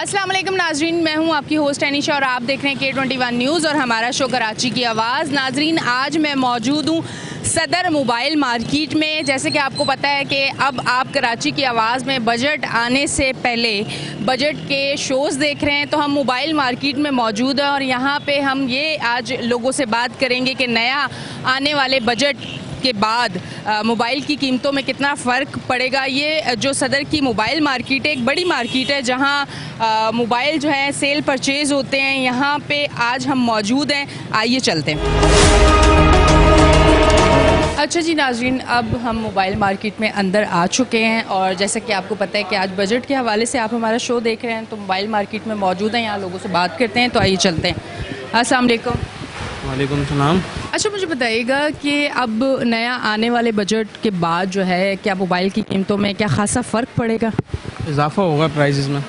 अस्सलाम वालेकुम नाजरीन, मैं हूं आपकी होस्ट अनीशा और आप देख रहे हैं K21 न्यूज़ और हमारा शो कराची की आवाज़। नाजरीन, आज मैं मौजूद हूं सदर मोबाइल मार्केट में। जैसे कि आपको पता है कि अब आप कराची की आवाज़ में बजट आने से पहले बजट के शोज़ देख रहे हैं, तो हम मोबाइल मार्केट में मौजूद हैं और यहाँ पे हम ये आज लोगों से बात करेंगे कि नया आने वाले बजट के बाद मोबाइल की कीमतों में कितना फ़र्क पड़ेगा। ये जो सदर की मोबाइल मार्केट है, एक बड़ी मार्केट है जहां मोबाइल जो है सेल परचेज़ होते हैं। यहाँ पे आज हम मौजूद हैं, आइए चलते हैं। अच्छा जी नाज़रीन, अब हम मोबाइल मार्केट में अंदर आ चुके हैं और जैसा कि आपको पता है कि आज बजट के हवाले से आप हमारा शो देख रहे हैं, तो मोबाइल मार्केट में मौजूद हैं, यहाँ लोगों से बात करते हैं। तो आइए चलते हैं। अस्सलाम वालेकुम। वालेकुम सलाम। अच्छा, मुझे बताइएगा कि अब नया आने वाले बजट के बाद जो है क्या मोबाइल की कीमतों में क्या खासा फ़र्क पड़ेगा? इजाफ़ा होगा प्राइसेस में,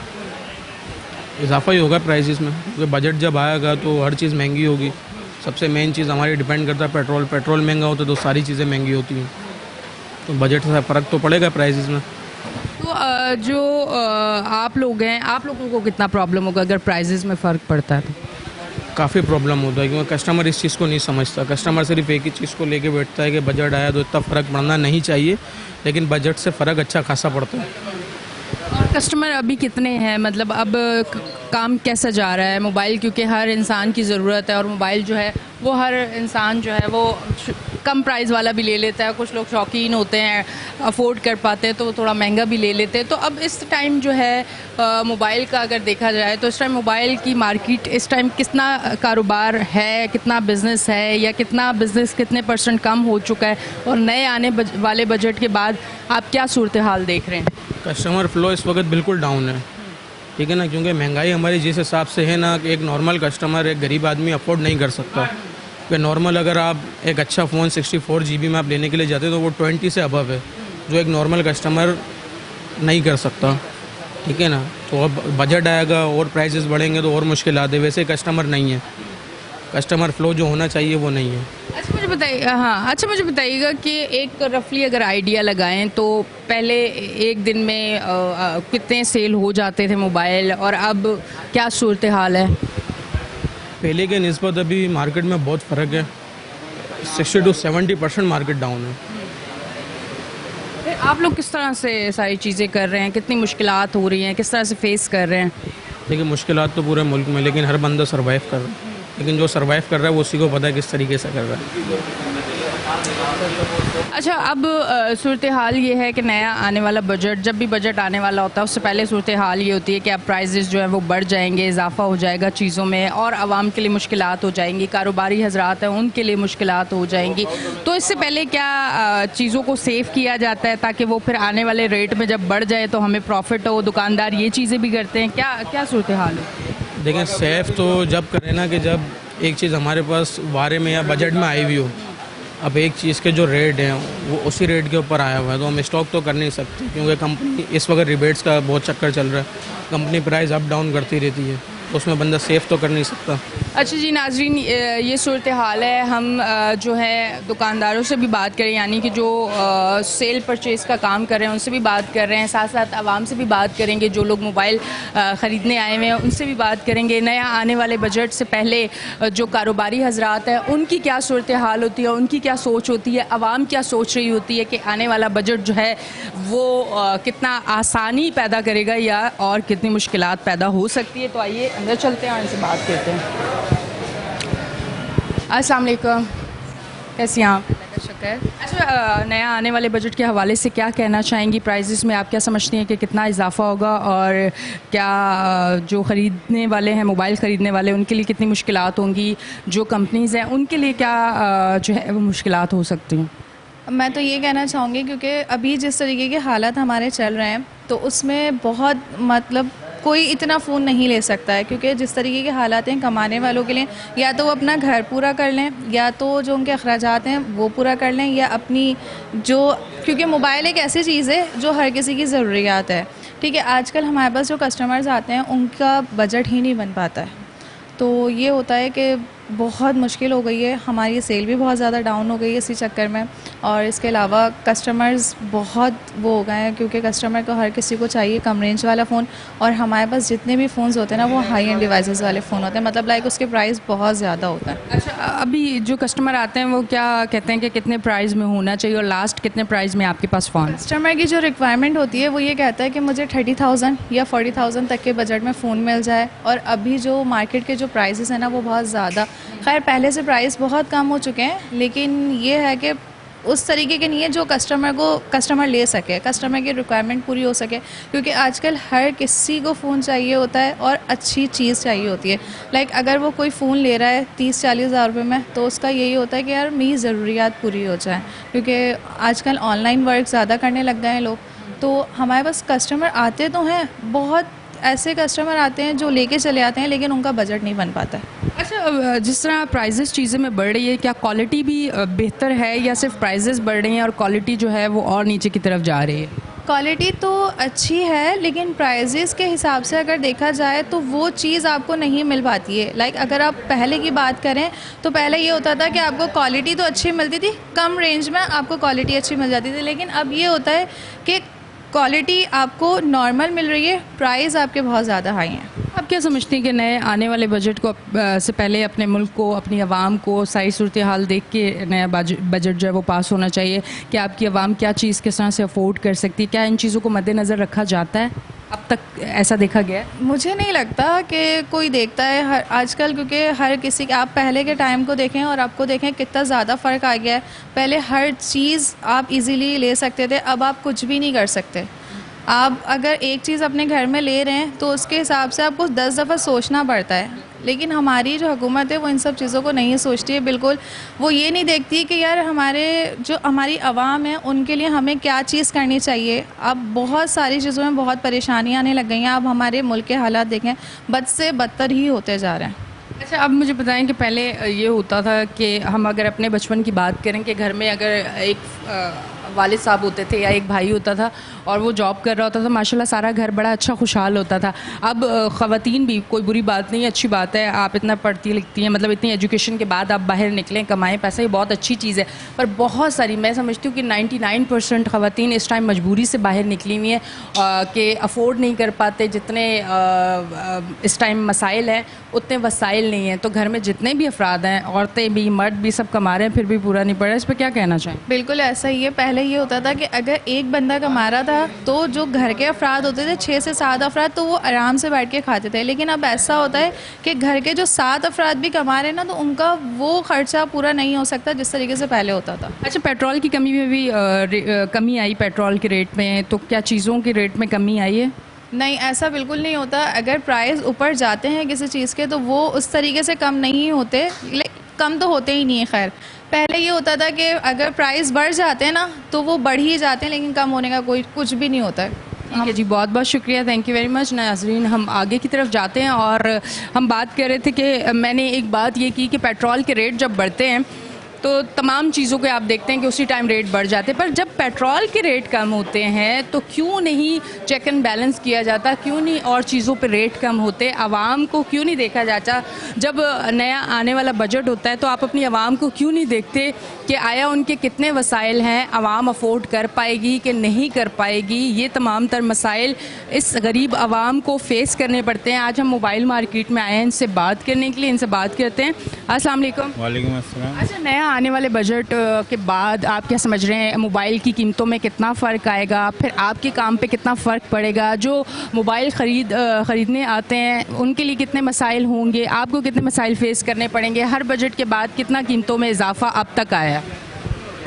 इजाफ़ा ही होगा प्राइसेस में, क्योंकि बजट जब आएगा तो हर चीज़ महंगी होगी। सबसे मेन चीज़ हमारी डिपेंड करता है पेट्रोल। पेट्रोल महंगा होता है तो सारी चीज़ें महंगी होती हैं, तो बजट से फ़र्क तो पड़ेगा प्राइसेस में। तो जो आप लोग हैं, आप लोगों को कितना प्रॉब्लम होगा अगर प्राइसेस में फ़र्क पड़ता है? तो काफ़ी प्रॉब्लम होता है क्योंकि कस्टमर इस चीज़ को नहीं समझता। कस्टमर सिर्फ एक ही चीज़ को लेके बैठता है कि बजट आया तो इतना फ़र्क पड़ना नहीं चाहिए, लेकिन बजट से फ़र्क अच्छा खासा पड़ता है। और कस्टमर अभी कितने हैं, मतलब अब काम कैसा जा रहा है मोबाइल, क्योंकि हर इंसान की ज़रूरत है और मोबाइल जो है वो हर इंसान जो है वो कम प्राइस वाला भी ले लेता है। कुछ लोग शौकीन होते हैं, अफोर्ड कर पाते हैं तो वो थोड़ा महंगा भी ले लेते हैं। तो अब इस टाइम जो है मोबाइल का अगर देखा जाए तो इस टाइम मोबाइल की मार्केट इस टाइम कितना कारोबार है, कितना बिज़नेस है, या कितना बिज़नेस कितने % कम हो चुका है, और नए आने वाले बजट के बाद आप क्या सूरत हाल देख रहे हैं? कस्टमर फ्लो इस वक्त बिल्कुल डाउन है, ठीक है ना, क्योंकि महंगाई हमारी जिस हिसाब से है ना कि एक नॉर्मल कस्टमर, एक गरीब आदमी अफोर्ड नहीं कर सकता। कि नॉर्मल अगर आप एक अच्छा फ़ोन 64 GB में आप लेने के लिए जाते तो वो 20 से अबव है, जो एक नॉर्मल कस्टमर नहीं कर सकता, ठीक है ना। तो अब बजट आएगा और प्राइसेस बढ़ेंगे तो और मुश्किलात है। वैसे कस्टमर नहीं है, कस्टमर फ्लो जो होना चाहिए वो नहीं है। अच्छा मुझे बताइए, हाँ अच्छा मुझे बताइएगा कि एक रफली अगर आइडिया लगाएं तो पहले एक दिन में कितने सेल हो जाते थे मोबाइल, और अब क्या सूरत हाल है? पहले के निस्बत अभी मार्केट में बहुत फ़र्क है। 60 to 70% मार्केट डाउन है। फिर आप लोग किस तरह से सारी चीज़ें कर रहे हैं, कितनी मुश्किलात हो रही हैं, किस तरह से फेस कर रहे हैं? देखिए मुश्किलात तो पूरे मुल्क में, लेकिन हर बंदा सर्वाइव कर रहा है, लेकिन जो सर्वाइव कर रहा है वो उसी को पता है किस तरीके से कर रहा है। अच्छा, अब सूरत हाल ये है कि नया आने वाला बजट, जब भी बजट आने वाला होता है उससे पहले सूरत हाल ये होती है कि अब प्राइसेस जो है वो बढ़ जाएंगे, इजाफा हो जाएगा चीज़ों में और आवाम के लिए मुश्किलात हो जाएंगी, कारोबारी हजरात हैं उनके लिए मुश्किलात हो जाएंगी। तो इससे पहले क्या चीज़ों को सेव किया जाता है ताकि वो फिर आने वाले रेट में जब बढ़ जाए तो हमें प्रॉफिट हो? दुकानदार ये चीज़ें भी करते हैं, क्या क्या सूरत हाल है? देखें, सेफ तो जब करें ना कि जब एक चीज़ हमारे पास वारे में या बजट में आई हुई हो। अब एक चीज़ के जो रेट हैं वो उसी रेट के ऊपर आया हुआ है तो हम स्टॉक तो कर नहीं सकते, क्योंकि कंपनी इस वक्त रिबेट्स का बहुत चक्कर चल रहा है। कंपनी प्राइस अप डाउन करती रहती है तो उसमें बंदा सेफ तो कर नहीं सकता। अच्छा जी नाजरीन, ये सूरत हाल है। हम जो है दुकानदारों से भी बात करें, यानी कि जो सेल परचेज़ का काम कर रहे हैं उनसे भी बात कर रहे हैं, साथ साथ आवाम से भी बात करेंगे, जो लोग मोबाइल ख़रीदने आए हुए हैं उनसे भी बात करेंगे। नया आने वाले बजट से पहले जो कारोबारी हजरात हैं उनकी क्या सूरत हाल होती है, उनकी क्या सोच होती है, आवाम क्या सोच रही होती है कि आने वाला बजट जो है वो कितना आसानी पैदा करेगा या और कितनी मुश्किलात पैदा हो सकती है। तो आइए अंदर चलते हैं और इनसे बात करते हैं। अस्सलाम वालेकुम, कैसी हैं आप? शुक्र। अच्छा, नया आने वाले बजट के हवाले से क्या कहना चाहेंगी? प्राइसेस में आप क्या समझती हैं कि कितना इजाफा होगा, और क्या जो ख़रीदने वाले हैं, मोबाइल ख़रीदने वाले, उनके लिए कितनी मुश्किलात होंगी? जो कंपनीज़ हैं उनके लिए क्या जो है वो मुश्किलात हो सकती हैं? मैं तो ये कहना चाहूँगी क्योंकि अभी जिस तरीके के हालात हमारे चल रहे हैं तो उसमें बहुत मतलब कोई इतना फ़ोन नहीं ले सकता है, क्योंकि जिस तरीके के हालात हैं कमाने वालों के लिए, या तो वो अपना घर पूरा कर लें, या तो जो उनके अखराजात हैं वो पूरा कर लें, या अपनी जो, क्योंकि मोबाइल एक ऐसी चीज़ है जो हर किसी की ज़रूरियात है, ठीक है। आजकल हमारे पास जो कस्टमर्स आते हैं उनका बजट ही नहीं बन पाता है, तो ये होता है कि बहुत मुश्किल हो गई है, हमारी सेल भी बहुत ज़्यादा डाउन हो गई है इसी चक्कर में। और इसके अलावा कस्टमर्स बहुत वो हो गए हैं, क्योंकि कस्टमर को हर किसी को चाहिए कम रेंज वाला फ़ोन, और हमारे पास जितने भी फ़ोन्स होते हैं ना वो हाई एंड डिवाइसेस वाले फ़ोन होते हैं, मतलब लाइक उसके प्राइस बहुत ज़्यादा होता है। अच्छा, अभी जो कस्टमर आते हैं वो क्या कहते हैं कि कितने प्राइस में होना चाहिए और लास्ट कितने प्राइस में आपके पास फ़ोन? कस्टमर की जो रिक्वायरमेंट होती है वो ये कहता है कि मुझे 30,000 या 40,000 तक के बजट में फ़ोन मिल जाए। और अभी जो मार्केट के जो प्राइसेस हैं ना वो बहुत ज़्यादा, खैर पहले से प्राइस बहुत कम हो चुके हैं, लेकिन ये है कि उस तरीके के नहीं है जो कस्टमर ले सके, कस्टमर की रिक्वायरमेंट पूरी हो सके, क्योंकि आजकल हर किसी को फ़ोन चाहिए होता है और अच्छी चीज़ चाहिए होती है। लाइक अगर वो कोई फ़ोन ले रहा है 30-40 हज़ार रुपये में, तो उसका यही होता है कि यार मेरी ज़रूरियात पूरी हो जाए, क्योंकि आजकल ऑनलाइन वर्क ज़्यादा करने लग गए हैं लोग। तो हमारे पास कस्टमर आते तो हैं, बहुत ऐसे कस्टमर आते हैं जो लेके चले आते हैं, लेकिन उनका बजट नहीं बन पाता है। अच्छा, जिस तरह प्राइजेस चीज़ें में बढ़ रही है, क्या क्वालिटी भी बेहतर है या सिर्फ प्राइजेस बढ़ रही हैं और क्वालिटी जो है वो और नीचे की तरफ जा रही है? क्वालिटी तो अच्छी है, लेकिन प्राइजेस के हिसाब से अगर देखा जाए तो वो चीज़ आपको नहीं मिल पाती है। लाइक अगर आप पहले की बात करें तो पहले ये होता था कि आपको क्वालिटी तो अच्छी मिलती थी, कम रेंज में आपको क्वालिटी अच्छी मिल जाती थी, लेकिन अब ये होता है कि क्वालिटी आपको नॉर्मल मिल रही है, प्राइस आपके बहुत ज़्यादा हाई हैं। आप क्या समझते हैं कि नए आने वाले बजट को से पहले अपने मुल्क को, अपनी आवाम को सारी सूरत हाल देख के नया बजट जो है वो पास होना चाहिए कि आपकी आवाम क्या चीज़ किस तरह से अफोर्ड कर सकती है? क्या इन चीज़ों को मद्देनज़र रखा जाता है? अब तक ऐसा देखा गया है? मुझे नहीं लगता कि कोई देखता है आजकल, क्योंकि हर किसी के, आप पहले के टाइम को देखें और आपको देखें कितना ज़्यादा फ़र्क आ गया है। पहले हर चीज़ आप इजीली ले सकते थे, अब आप कुछ भी नहीं कर सकते। आप अगर एक चीज़ अपने घर में ले रहे हैं तो उसके हिसाब से आपको 10 दफ़ा सोचना पड़ता है, लेकिन हमारी जो हुकूमत है वो इन सब चीज़ों को नहीं सोचती है बिल्कुल। वो ये नहीं देखती कि यार हमारी आवाम है उनके लिए हमें क्या चीज़ करनी चाहिए। अब बहुत सारी चीज़ों में बहुत परेशानियाँ आने लग गई हैं। अब हमारे मुल्क के हालात देखें, बद से बदतर ही होते जा रहे हैं। अच्छा, अब मुझे बताएं कि पहले ये होता था कि हम अगर अपने बचपन की बात करें कि घर में अगर एक वालिद साहब होते थे या एक भाई होता था और वो जॉब कर रहा होता था, माशाल्लाह सारा घर बड़ा अच्छा खुशहाल होता था। अब ख़वातीन भी, कोई बुरी बात नहीं, अच्छी बात है, आप इतना पढ़ती लिखती हैं, मतलब इतनी एजुकेशन के बाद आप बाहर निकलें, कमाएं पैसा, ये बहुत अच्छी चीज़ है। पर बहुत सारी, मैं समझती हूँ कि 99% ख़वातीन इस टाइम मजबूरी से बाहर निकली हुई हैं कि अफोर्ड नहीं कर पाते, जितने इस टाइम मसाइल हैं उतने वसाइल नहीं हैं। तो घर में जितने भी अफराद हैं, औरतें भी मर्द भी, सब कमा रहे हैं फिर भी पूरा नहीं पड़ रहा। इस पर क्या कहना चाहें? बिल्कुल ऐसा ही है। पहले ये होता था कि अगर एक बंदा कमा रहा था तो जो घर के अफराद होते थे 6 से 7 अफराद, तो वो आराम से बैठ के खाते थे। लेकिन अब ऐसा होता है कि घर के जो 7 अफराद भी कमा रहे हैं ना, तो उनका वो खर्चा पूरा नहीं हो सकता जिस तरीके से पहले होता था। अच्छा, पेट्रोल की कमी में भी कमी आई पेट्रोल के रेट में, तो क्या चीज़ों के रेट में कमी आई है? नहीं, ऐसा बिल्कुल नहीं होता। अगर प्राइस ऊपर जाते हैं किसी चीज़ के तो वो उस तरीके से कम नहीं होते, कम तो होते ही नहीं है। खैर पहले ये होता था कि अगर प्राइस बढ़ जाते हैं ना तो वो बढ़ ही जाते हैं, लेकिन कम होने का कुछ भी नहीं होता है। ठीक है जी, बहुत बहुत शुक्रिया, थैंक यू वेरी मच। नाज़रीन, हम आगे की तरफ जाते हैं और हम बात कर रहे थे कि मैंने एक बात ये की कि पेट्रोल के रेट जब बढ़ते हैं तो तमाम चीज़ों के आप देखते हैं कि उसी टाइम रेट बढ़ जाते हैं, पर जब पेट्रोल के रेट कम होते हैं तो क्यों नहीं चेक एंड बैलेंस किया जाता, क्यों नहीं और चीज़ों पे रेट कम होते, आवाम को क्यों नहीं देखा जाता? जब नया आने वाला बजट होता है तो आप अपनी आवाम को क्यों नहीं देखते कि आया उनके कितने वसाइल हैं, आवाम अफोर्ड कर पाएगी कि नहीं कर पाएगी? ये तमाम तर मसाइल इस गरीब आवाम को फेस करने पड़ते हैं। आज हम मोबाइल मार्केट में आए हैं इनसे बात करने के लिए, इनसे बात करते हैं। अस्सलाम वालेकुम। वालेकुम अस्सलाम। अच्छा, नया आने वाले बजट के बाद आप क्या समझ रहे हैं, मोबाइल की कीमतों में कितना फ़र्क आएगा, फिर आपके काम पे कितना फ़र्क पड़ेगा? जो मोबाइल ख़रीदने आते हैं उनके लिए कितने मसाइल होंगे, आपको कितने मसाइल फ़ेस करने पड़ेंगे? हर बजट के बाद कितना कीमतों में इजाफा अब तक आया?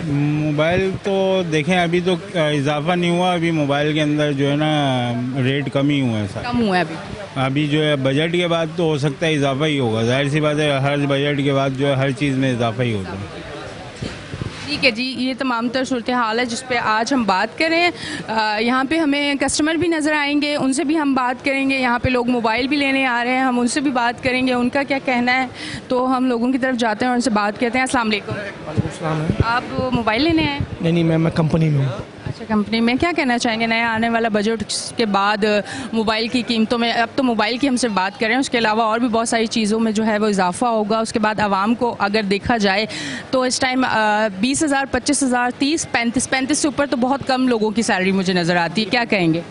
मोबाइल तो देखें अभी तो इजाफा नहीं हुआ, अभी मोबाइल के अंदर जो है ना रेट कम ही हुआ है सर। कम हुआ है अभी जो है बजट के बाद तो हो सकता है इजाफा ही होगा, जाहिर सी बात है, हर बजट के बाद जो है हर चीज़ में इजाफा ही होता है। ठीक है जी, ये तमाम तर सूरत हाल है जिस पे आज हम बात करें। यहाँ पे हमें कस्टमर भी नज़र आएंगे, उनसे भी हम बात करेंगे। यहाँ पे लोग मोबाइल भी लेने आ रहे हैं, हम उनसे भी बात करेंगे, उनका क्या कहना है। तो हम लोगों की तरफ जाते हैं और उनसे बात करते हैं। अस्सलाम वालेकुम। वालेकुम सलाम है। आप मोबाइल लेने आए? नहीं, मैं कंपनी में हूँ। अच्छा, अच्छा, कंपनी में क्या कहना चाहेंगे नया आने वाला बजट के बाद मोबाइल की कीमतों में? अब तो मोबाइल की हम सिर्फ बात करें, उसके अलावा और भी बहुत सारी चीज़ों में जो है वो इजाफा होगा। उसके बाद आवाम को अगर देखा जाए तो इस टाइम 20,000, 25,000, 30, 35 से ऊपर तो बहुत कम लोगों की सैलरी मुझे नज़र आती है। क्या कहेंगे?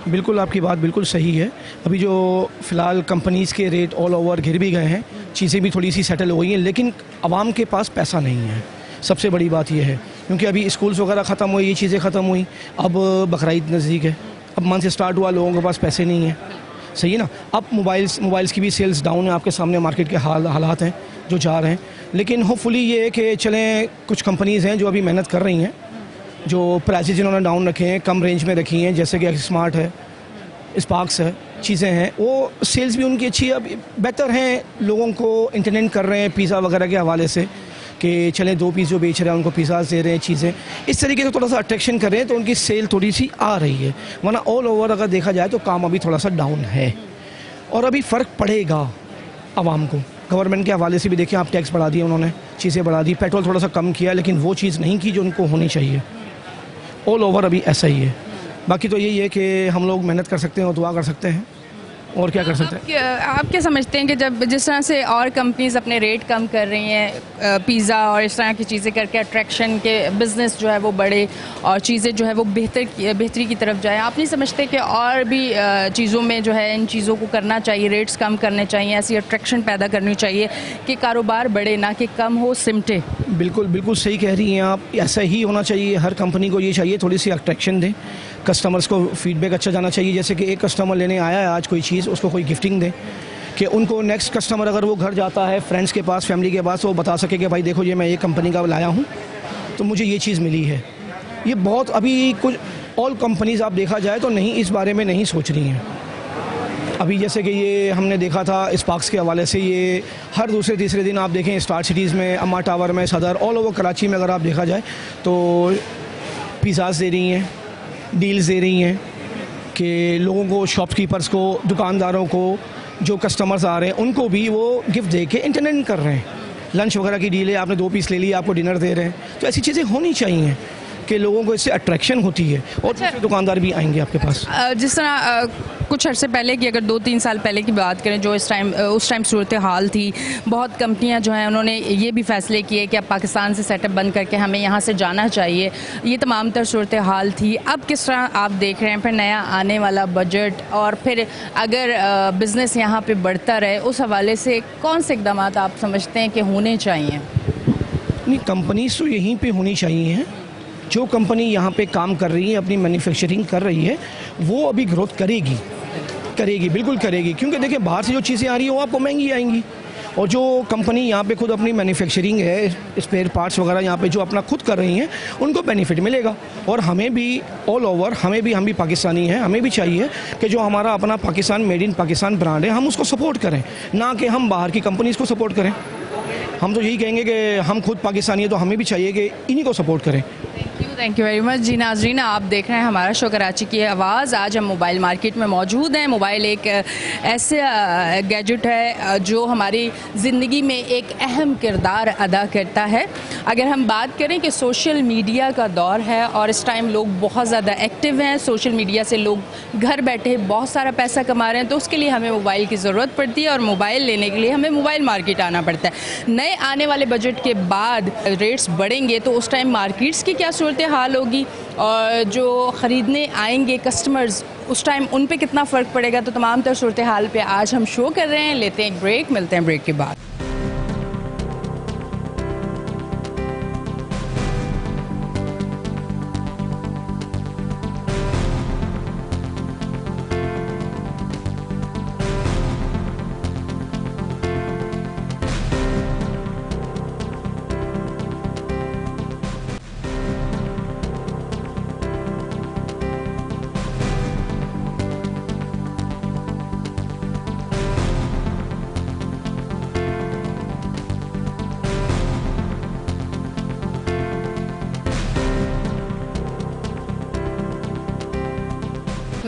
बिल्कुल, आपकी बात बिल्कुल सही है। अभी जो फ़िलहाल कंपनीज़ के रेट ऑल ओवर गिर भी गए हैं, चीज़ें भी थोड़ी सी सेटल हो गई हैं, लेकिन आवाम के पास पैसा नहीं है। सबसे बड़ी बात यह है, क्योंकि अभी स्कूल्स वगैरह ख़त्म हुई, ये चीज़ें ख़त्म हुई, अब बकरीद नज़दीक है, अब मंथ से स्टार्ट हुआ, लोगों के पास पैसे नहीं हैं, सही है ना। अब मोबाइल्स की भी सेल्स डाउन है, आपके सामने मार्केट के हालात हैं जो जा रहे हैं। लेकिन होपफुली ये है कि चलें, कुछ कंपनीज़ हैं जो अभी मेहनत कर रही हैं, जो प्राइसेस जिन्होंने डाउन रखे हैं, कम रेंज में रखी हैं, जैसे कि स्मार्ट है, स्पार्क्स है, चीज़ें हैं, वो सेल्स भी उनकी अच्छी है, अब बेहतर हैं, लोगों को इंटरटेन कर रहे हैं पिज़्ज़ा वगैरह के हवाले से कि चलें 2 पीस जो बेच रहे हैं उनको पिज़्ज़ा दे रहे हैं, चीज़ें इस तरीके से थोड़ा सा अट्रैक्शन कर रहे हैं, तो उनकी सेल थोड़ी सी आ रही है। वरना ऑल ओवर अगर देखा जाए तो काम अभी थोड़ा सा डाउन है और अभी फ़र्क पड़ेगा आवाम को। गवर्नमेंट के हवाले से भी देखिए, आप टैक्स बढ़ा दिए उन्होंने, चीज़ें बढ़ा दी, पेट्रोल थोड़ा सा कम किया, लेकिन वो चीज़ नहीं की जो उनको होनी चाहिए। ऑल ओवर अभी ऐसा ही है। बाकी तो यही है कि हम लोग मेहनत कर सकते हैं और दुआ कर सकते हैं, और क्या कर सकते हैं। आप क्या समझते हैं कि जब जिस तरह से और कंपनीज अपने रेट कम कर रही हैं, पिज़्ज़ा और इस तरह की चीज़ें करके अट्रैक्शन के बिज़नेस जो है वो बढ़े और चीज़ें जो है वो बेहतरी की तरफ जाए, आप नहीं समझते कि और भी चीज़ों में जो है इन चीज़ों को करना चाहिए, रेट्स कम करने चाहिए, ऐसी अट्रैक्शन पैदा करनी चाहिए कि कारोबार बढ़े, ना कि कम हो, सिमटे? बिल्कुल बिल्कुल सही कह रही हैं आप, ऐसा ही होना चाहिए। हर कंपनी को ये चाहिए थोड़ी सी अट्रैक्शन दें, कस्टमर्स को फीडबैक अच्छा जाना चाहिए। जैसे कि एक कस्टमर लेने आया है आज कोई चीज़, उसको कोई गिफ्टिंग दें कि उनको नेक्स्ट कस्टमर अगर वो घर जाता है फ्रेंड्स के पास, फैमिली के पास, वो बता सके कि भाई देखो ये मैं ये कंपनी का लाया हूँ तो मुझे ये चीज़ मिली है। ये बहुत अभी कुछ ऑल कंपनीज़ आप देखा जाए तो नहीं, इस बारे में नहीं सोच रही हैं। अभी जैसे कि ये हमने देखा था स्पार्क्स के हवाले से, ये हर दूसरे तीसरे दिन आप देखें स्टार सिटीज़ में, अम्मा टावर में, सदर, ऑल ओवर कराची में अगर आप देखा जाए तो पिज़्ज़ाज़ दे रही हैं, डील्स दे रही हैं कि लोगों को, शॉपकीपर्स को, दुकानदारों को, जो कस्टमर्स आ रहे हैं उनको भी वो गिफ्ट दे के इंटरटेन कर रहे हैं। लंच वगैरह की डील है, आपने 2 पीस ले लिया, आपको डिनर दे रहे हैं, तो ऐसी चीज़ें होनी चाहिए कि लोगों को इससे अट्रैक्शन होती है और दूसरे दुकानदार भी आएंगे आपके पास। जिस तरह कुछ अर्से पहले की, अगर 2-3 साल पहले की बात करें, जो उस टाइम सूरत हाल थी, बहुत कंपनियां जो हैं उन्होंने ये भी फैसले किए कि अब पाकिस्तान से सेटअप बंद करके हमें यहाँ से जाना चाहिए, ये तमाम तर सूरत हाल थी। अब किस तरह आप देख रहे हैं फिर नया आने वाला बजट, और फिर अगर बिज़नेस यहाँ पे बढ़ता रहे, उस हवाले से कौन से इकदाम आप समझते हैं कि होने चाहिए? नहीं, कंपनीज तो यहीं पे होनी चाहिए हैं। जो कंपनी यहाँ पे काम कर रही है, अपनी मैन्युफैक्चरिंग कर रही है, वो अभी ग्रोथ करेगी, बिल्कुल करेगी। क्योंकि देखिए बाहर से जो चीज़ें आ रही हैं वो आपको महंगी आएंगी, और जो कंपनी यहाँ पे खुद अपनी मैन्युफैक्चरिंग है, स्पेयर पार्ट्स वगैरह यहाँ पे जो अपना खुद कर रही हैं, उनको बेनिफिट मिलेगा। और हमें भी ऑल ओवर, हम भी पाकिस्तानी हैं, हमें भी चाहिए कि जो हमारा अपना Pakistan, made in Pakistan brand है, हम उसको सपोर्ट करें, ना कि हम बाहर की कंपनीज़ को सपोर्ट करें। हम तो यही कहेंगे कि हम खुद पाकिस्तानी हैं, तो हमें भी चाहिए कि इन्हीं को सपोर्ट करें। Thank you very much. जी नाज़रीन, आप देख रहे हैं हमारा शो कराची की आवाज़। आज हम मोबाइल मार्केट में मौजूद हैं। मोबाइल एक ऐसे गैजेट है जो हमारी ज़िंदगी में एक अहम किरदार अदा करता है। अगर हम बात करें कि सोशल मीडिया का दौर है और इस टाइम लोग बहुत ज़्यादा एक्टिव हैं, सोशल मीडिया से लोग घर बैठे बहुत सारा पैसा कमा रहे हैं, तो उसके लिए हमें मोबाइल की ज़रूरत पड़ती है और मोबाइल लेने के लिए हमें मोबाइल मार्केट आना पड़ता है। नए आने वाले बजट के बाद रेट्स बढ़ेंगे तो उस टाइम मार्केट्स की क्या सूरत हाल होगी, और जो ख़रीदने आएंगे कस्टमर्स, उस टाइम उन पे कितना फ़र्क पड़ेगा, तो तमाम तर सूरत हाल पे आज हम शो कर रहे हैं। लेते हैं एक ब्रेक, मिलते हैं ब्रेक के बाद।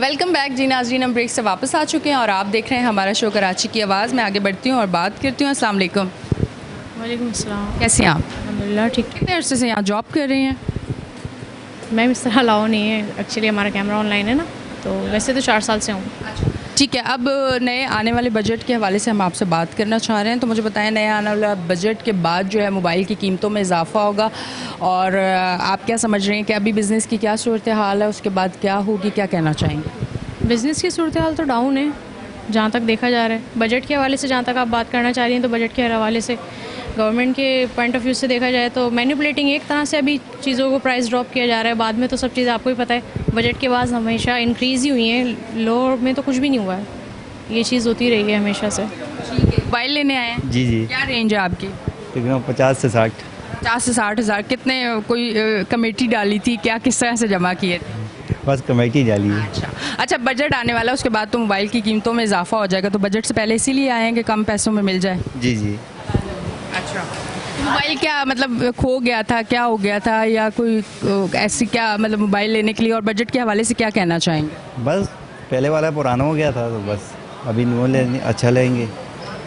Welcome back. जी नाज़रीन, हम ब्रेक से वापस आ चुके हैं और आप देख रहे हैं हमारा शो कराची की आवाज़। मैं आगे बढ़ती हूँ और बात करती हूँ। अस्सलाम वालेकुम। वालेकुम अस्सलाम। कैसे हैं आप? अल्हम्दुलिल्लाह ठीक। कितने अरसे से यहाँ जॉब कर रही हैं? मैम इस तरह अलाउ नहीं है, एक्चुअली हमारा कैमरा ऑनलाइन है ना, तो वैसे तो 4 साल से हूँ। ठीक है, अब नए आने वाले बजट के हवाले से हम आपसे बात करना चाह रहे हैं, तो मुझे बताएं नया आने वाला बजट के बाद जो है मोबाइल की कीमतों में इजाफा होगा, और आप क्या समझ रहे हैं कि अभी बिज़नेस की क्या सूरत हाल है, उसके बाद क्या होगी, क्या कहना चाहेंगे? बिज़नेस की सूरत हाल तो डाउन है जहाँ तक देखा जा रहा है। बजट के हवाले से जहाँ तक आप बात करना चाह रही हैं, तो बजट के हवाले से गवर्नमेंट के पॉइंट ऑफ व्यू से देखा जाए तो मैनिपुलेटिंग एक तरह से अभी चीज़ों को प्राइस ड्रॉप किया जा रहा है। बाद में तो सब चीज़ आपको ही पता है, बजट के बाद हमेशा इंक्रीज़ ही हुई है, लो में तो कुछ भी नहीं हुआ है, ये चीज़ होती रही है हमेशा से। ठीक है, मोबाइल लेने आए हैं? जी जी, क्या रेंज है आपकी? तकरीबन 50 से 60। 50 से 60 हज़ार। कितने कोई कमेटी डाली थी, क्या किस तरह से जमा किए थे? बस कमेटी डाली है। अच्छा, बजट आने वाला है, उसके बाद तो मोबाइल की कीमतों में इजाफा हो जाएगा, तो बजट से पहले इसीलिए आए हैं कि कम पैसों में मिल जाए? जी जी। अच्छा, मोबाइल क्या मतलब खो गया था, क्या हो गया था, या कोई ऐसी क्या मतलब मोबाइल लेने के लिए, और बजट के हवाले से क्या कहना चाहेंगे? बस पहले वाला पुराना हो गया था, तो बस अभी न्यू लेंगे, अच्छा लेंगे।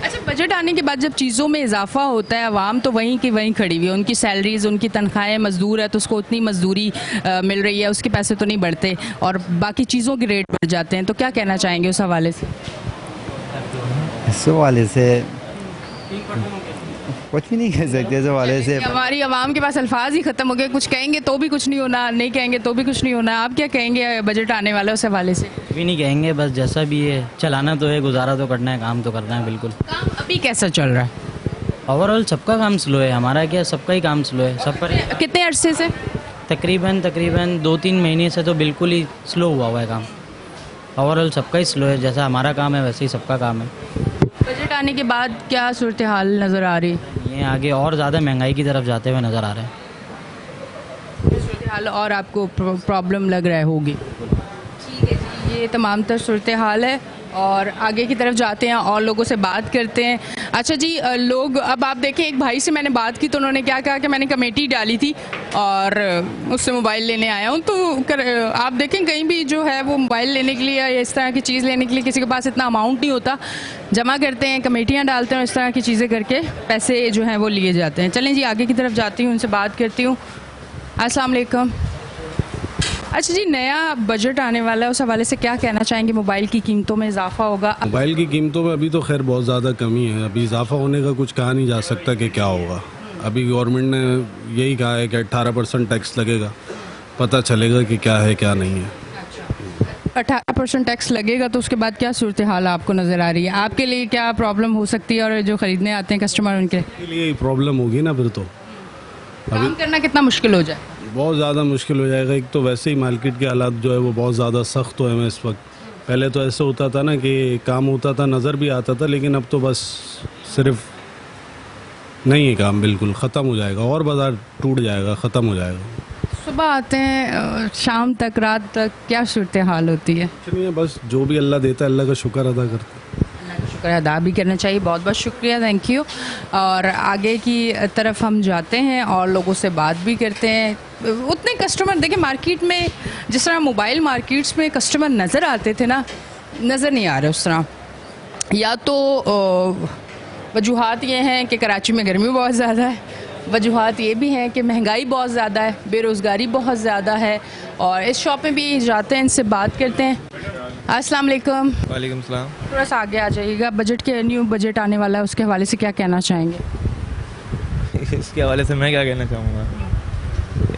अच्छा, बजट आने के बाद जब चीज़ों में इजाफा होता है, आवाम तो वहीं की वहीं खड़ी हुई है, उनकी सैलरीज, उनकी तनख्वाहें, मजदूर है तो उसको उतनी मजदूरी मिल रही है, उसके पैसे तो नहीं बढ़ते, और बाकी चीज़ों के रेट बढ़ जाते हैं, तो क्या कहना चाहेंगे उस हवाले से? इस वाले से कुछ भी नहीं कह सकते, इस वाले से हमारी आवाम के पास अल्फाज ही ख़त्म हो गए, कुछ कहेंगे तो भी कुछ नहीं होना, नहीं कहेंगे तो भी कुछ नहीं होना। आप क्या कहेंगे बजट आने वाला है उस हवाले से? भी नहीं कहेंगे, बस जैसा भी है चलाना तो है, गुजारा तो करना है, काम तो करना है। बिल्कुल। काम अभी कैसा चल रहा है? ओवरऑल सबका काम स्लो है, हमारा क्या, सबका ही काम स्लो है, सब पर। कितने अरसे से? तकरीबन 2-3 महीने से तो बिल्कुल ही स्लो हुआ है काम। ओवरऑल सबका ही स्लो है, जैसा हमारा काम है वैसे ही सबका काम है। बजट आने के बाद क्या सूरत हाल नज़र आ रही है? ये आगे और ज़्यादा महंगाई की तरफ जाते हुए नज़र आ रहे हैं। सूरत हाल और आपको प्रॉब्लम लग रहा है होगी? ठीक है जी, ये तमाम तर सूरत हाल है, और आगे की तरफ जाते हैं और लोगों से बात करते हैं। अच्छा जी, लोग, अब आप देखें, एक भाई से मैंने बात की तो उन्होंने क्या कहा कि मैंने कमेटी डाली थी और उससे मोबाइल लेने आया हूँ, तो आप देखें कहीं भी जो है वो मोबाइल लेने के लिए या इस तरह की चीज़ लेने के लिए किसी के पास इतना अमाउंट नहीं होता, जमा करते हैं, कमेटियाँ डालते हैं, इस तरह की चीज़ें करके पैसे जो हैं वो लिए जाते हैं। चलें जी, आगे की तरफ जाती हूँ, उनसे बात करती हूँ। अस्सलाम वालेकुम। अच्छा जी, नया बजट आने वाला है, उस हवाले से क्या कहना चाहेंगे? मोबाइल की कीमतों में इजाफा होगा? मोबाइल की कीमतों में अभी तो खैर बहुत ज़्यादा कमी है, अभी इजाफा होने का कुछ कहा नहीं जा सकता कि क्या होगा। अभी गवर्नमेंट ने यही कहा है कि 18% टैक्स लगेगा, पता चलेगा कि क्या है क्या नहीं है। 18% टैक्स लगेगा, तो उसके बाद क्या सूरत हाल आपको नज़र आ रही है? आपके लिए क्या प्रॉब्लम हो सकती है, और जो ख़रीदने आते हैं कस्टमर उनके लिए प्रॉब्लम होगी ना, फिर तो काम करना कितना मुश्किल हो जाए? बहुत ज़्यादा मुश्किल हो जाएगा। एक तो वैसे ही मार्केट के हालात जो है वो बहुत ज़्यादा सख्त हुए हैं इस वक्त। पहले तो ऐसे होता था ना कि काम होता था, नज़र भी आता था, लेकिन अब तो बस सिर्फ नहीं है काम, बिल्कुल ख़त्म हो जाएगा, और बाज़ार टूट जाएगा, ख़त्म हो जाएगा। सुबह आते हैं, शाम तक, रात तक, क्या सूरत हाल होती है? कुछ नहीं है, बस जो भी अल्लाह देता है अल्लाह का शुक्र अदा करते हैं। शुक्र अदा भी करना चाहिए। बहुत बहुत शुक्रिया, थैंक यू। और आगे की तरफ हम जाते हैं और लोगों से बात भी करते हैं। उतने कस्टमर देखें मार्केट में, जिस तरह मोबाइल मार्केट्स में कस्टमर नज़र आते थे ना, नज़र नहीं आ रहे उस तरह। या तो वजूहात ये हैं कि कराची में गर्मी बहुत ज़्यादा है, वजूहात ये भी हैं कि महंगाई बहुत ज़्यादा है, बेरोज़गारी बहुत ज़्यादा है। और इस शॉप में भी जाते हैं, इनसे बात करते हैं। अस्सलाम वालेकुम। वालेकुम सलाम। थोड़ा सा आगे आ जाइएगा। बजट के न्यू बजट आने वाला है, उसके हवाले से क्या कहना चाहेंगे? इसके हवाले से मैं क्या कहना चाहूँगा,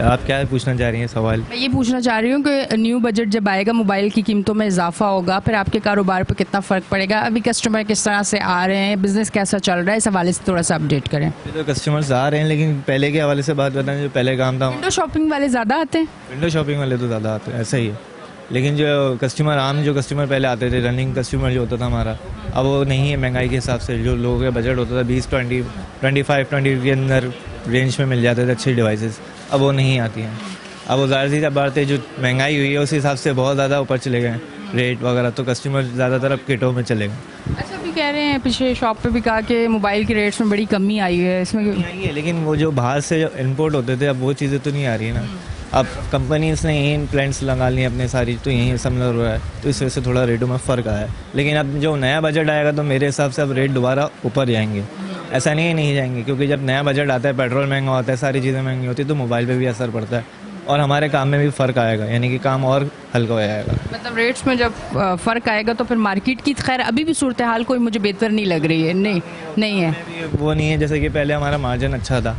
आप क्या पूछना चाह रही हैं सवाल? मैं ये पूछना चाह रही हूँ कि न्यू बजट जब आएगा, मोबाइल की कीमतों में इजाफा होगा, फिर आपके कारोबार पर कितना फ़र्क पड़ेगा? अभी कस्टमर किस तरह से आ रहे हैं, बिज़नेस कैसा चल रहा है, इस हवाले से थोड़ा सा अपडेट करें। तो कस्टमर्स आ रहे हैं, लेकिन पहले के हवाले से बात बताएं, जो पहले काम था। विंडो शॉपिंग वाले ज़्यादा आते हैं? विंडो शॉपिंग वाले तो ज़्यादा आते हैं, ऐसा ही है। लेकिन जो कस्टमर, आम जो कस्टमर पहले आते थे, रनिंग कस्टमर जो होता था हमारा, अब वो नहीं है। महंगाई के हिसाब से जो लोगों का बजट होता था 20, 25 के अंदर रेंज में मिल जाते थे अच्छी डिवाइसेस, अब वो नहीं आती हैं। अब वो ज़्यादा सी बात है, जो महंगाई हुई है उस हिसाब से बहुत ज़्यादा ऊपर चले गए रेट वगैरह, तो कस्टमर ज़्यादातर अब किटों में चले गए। अच्छा, अभी कह रहे हैं पिछले शॉप पे भी कहा कि मोबाइल के रेट्स में बड़ी कमी आई है, इसमें आई है, लेकिन वो जो बाहर से जो इम्पोर्ट होते थे, अब वो चीज़ें तो नहीं आ रही है ना। अब कंपनीज ने यही प्लान्स लगा लिए अपने सारी, तो यही समझ रहा है, तो इस वजह से थोड़ा रेटों में फ़र्क आया है। लेकिन अब जो नया बजट आएगा तो मेरे हिसाब से अब रेट दोबारा ऊपर जाएंगे, ऐसा नहीं जाएंगे, क्योंकि जब नया बजट आता है, पेट्रोल महंगा होता है, सारी चीज़ें महंगी होती है, तो मोबाइल पे भी असर पड़ता है। और हमारे काम में भी फ़र्क आएगा, यानी कि काम और हल्का हो जाएगा। मतलब रेट्स में जब फ़र्क आएगा तो फिर मार्केट की खैर अभी भी सूरत हाल कोई मुझे बेहतर नहीं लग रही है। नहीं है, वो नहीं है, जैसे कि पहले हमारा मार्जिन अच्छा था,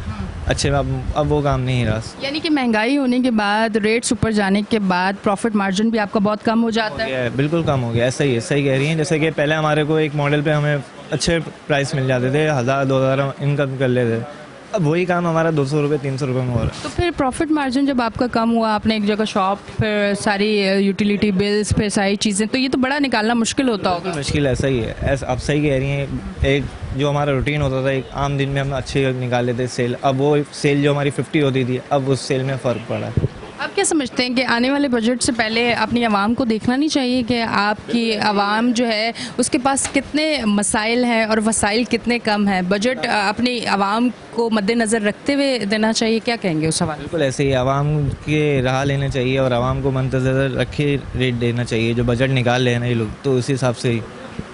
अच्छे अब वो काम नहीं रहा। यानी कि महंगाई होने के बाद, रेट्स ऊपर जाने के बाद प्रॉफिट मार्जिन भी आपका बहुत कम हो जाता है। बिल्कुल कम हो गया, ऐसा ही है, सही कह रही हैं। जैसे कि पहले हमारे को एक मॉडल पे हमें अच्छे प्राइस मिल जाते थे, 1000-2000 इनकम कर लेते थे, अब वही काम हमारा 200 रुपये 300 रुपये में हो रहा है। तो फिर प्रॉफिट मार्जिन जब आपका कम हुआ, आपने एक जगह शॉप, फिर सारी यूटिलिटी बिल्स, फिर सारी चीज़ें, तो ये तो बड़ा निकालना मुश्किल होता होगा। मुश्किल ऐसा ही है, ऐसा आप सही कह रही हैं। एक जो हमारा रूटीन होता था, एक आम दिन में हम अच्छे निकाल लेते सेल, अब वो सेल जो हमारी 50 होती थी, अब उस सेल में फ़र्क पड़ा है। आप क्या समझते हैं कि आने वाले बजट से पहले अपनी आवाम को देखना नहीं चाहिए कि आपकी आवाम जो है उसके पास कितने मसाइल हैं और वसाइल कितने कम हैं? बजट अपनी आवाम को मद्देनज़र रखते हुए देना चाहिए, क्या कहेंगे उस सवाल? बिल्कुल ऐसे ही आवाम के राह लेने चाहिए और आवाम को मद्देनज़र रखे रेट देना चाहिए। जो बजट निकाल रहे हैं ये लोग, तो उसी हिसाब से ही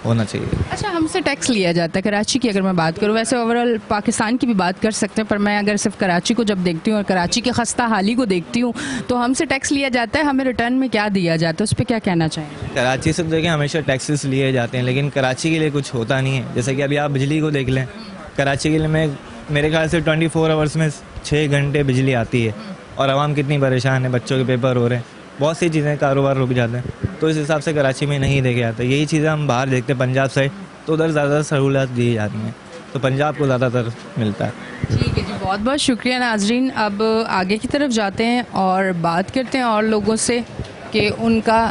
होना चाहिए। अच्छा, हमसे टैक्स लिया जाता है कराची की, अगर मैं बात करूँ, वैसे ओवरऑल पाकिस्तान की भी बात कर सकते हैं, पर मैं अगर सिर्फ कराची को जब देखती हूँ और कराची की खस्ता हाली को देखती हूँ, तो हमसे टैक्स लिया जाता है, हमें रिटर्न में क्या दिया जाता है, उस पर क्या कहना चाहेंगे? कराची से देखें हमेशा टैक्सेस लिए जाते हैं, लेकिन कराची के लिए कुछ होता नहीं है। जैसे कि अभी आप बिजली को देख लें, कराची के लिए मेरे ख्याल से 24 आवर्स में 6 घंटे बिजली आती है और आवाम कितनी परेशान है, बच्चों के पेपर हो रहे हैं, बहुत सी चीज़ें, कारोबार रुक जाते हैं, तो इस हिसाब से कराची में नहीं देखे जाते। यही चीज़ें हम बाहर देखते हैं पंजाब साइड, तो उधर ज़्यादा सहूलत दी जाती हैं, तो पंजाब को ज़्यादातर मिलता है। ठीक है जी, बहुत बहुत शुक्रिया नाजरीन। अब आगे की तरफ जाते हैं और बात करते हैं और लोगों से कि उनका